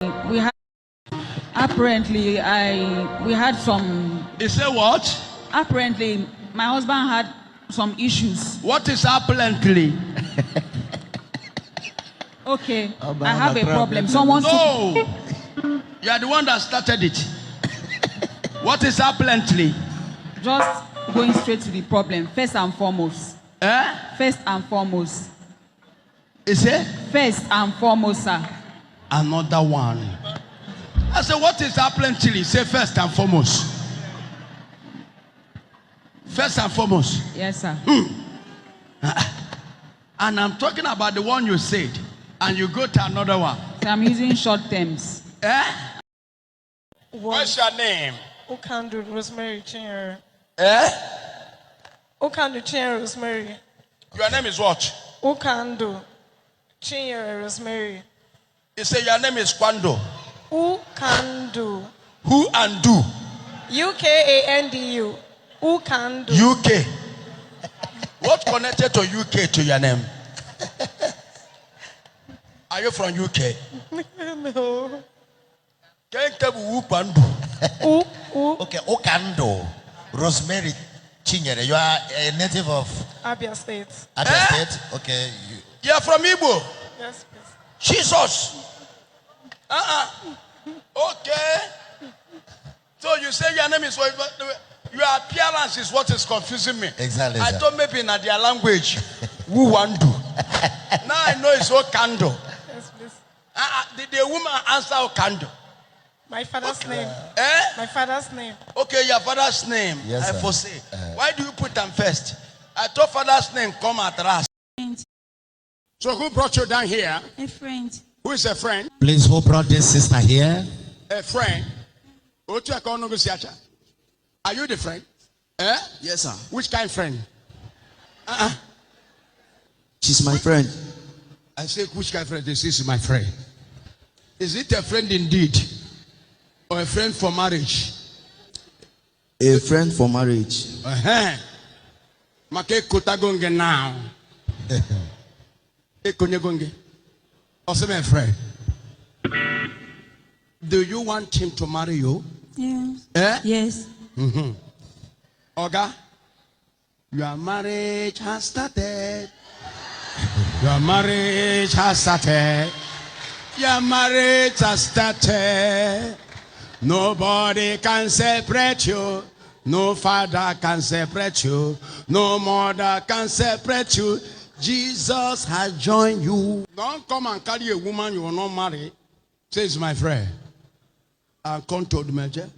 We had apparently we had some. You say what? Apparently, my husband had some issues. What is apparently? Okay, I have a problem. Someone. No, you are the one that started it. What is apparently? Just going straight to the problem. First and foremost. First and foremost. Is it? First and foremost, sir. Another one. I said, what is apparently? Say first and foremost. First and foremost. Yes, sir. And I'm talking about the one you said, and you go to another one. So I'm using short terms. What's your name? Okandu Rosemary Chinyere. Eh? Okandu Chinyere Rosemary. Your name is what? Okandu Chinyere Rosemary. You say your name is Kwando. Ukandu. Who and do? UKANDU. Ukandu. UK. What connected to UK to your name? Are you from UK? No. Can you tell me who Kwando? Okay, Okando, Rosemary Chinyere. You are a native of Abia State. Abia State. Okay. You are from Igbo. Yes, please. Jesus. Okay. So you say your name is what? Your appearance is what is confusing me. Exactly. I Sir. thought maybe in their language, who want to. Now I know it's Okando. Yes, please. Did the woman answer Okando? My father's name. Eh? My father's name. Okay, your father's name. Yes, I sir. foresee. Why do you put them first? I thought father's name come at last. So who brought you down here? A friend. Who is a friend? Please, who brought this sister here? A friend. Are you the friend? Eh? Yes, sir. Which kind of friend? She's my friend. I say, which kind of friend? This is my friend. Is it a friend indeed? Or a friend for marriage? A friend for marriage. Make kutagonge now. Ekonyegonge. Also my friend. Do you want him to marry you? Yes. Eh? Yes. Oga, your marriage has started. Your marriage has started. Your marriage has started. Nobody can separate you. No father can separate you. No mother can separate you. Jesus has joined you. Don't come and carry a woman you will not marry. Says my friend. And come to the major.